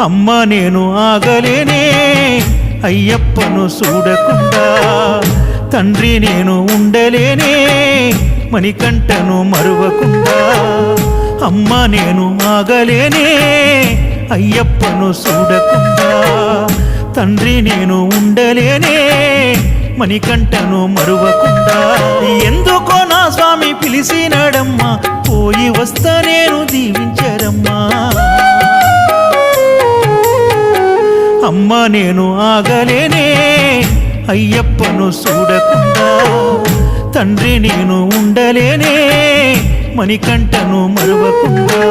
అమ్మ నేను ఆగలేనే అయ్యప్పను చూడకుండా, తండ్రి నేను ఉండలేనే మణికంఠను మరువకుండా. అమ్మ నేను ఆగలేనే అయ్యప్పను చూడకుండా, తండ్రి నేను ఉండలేనే మణికంఠను మరువకుండా. ఎందుకో నా స్వామి పిలిచినాడమ్మా, పోయి వస్తా నేను దీవించరమ్మా. అమ్మ నేను ఆగలేనే అయ్యప్పను చూడకుండా, తండ్రి నేను ఉండలేనే మణికంఠను మరువకుండా.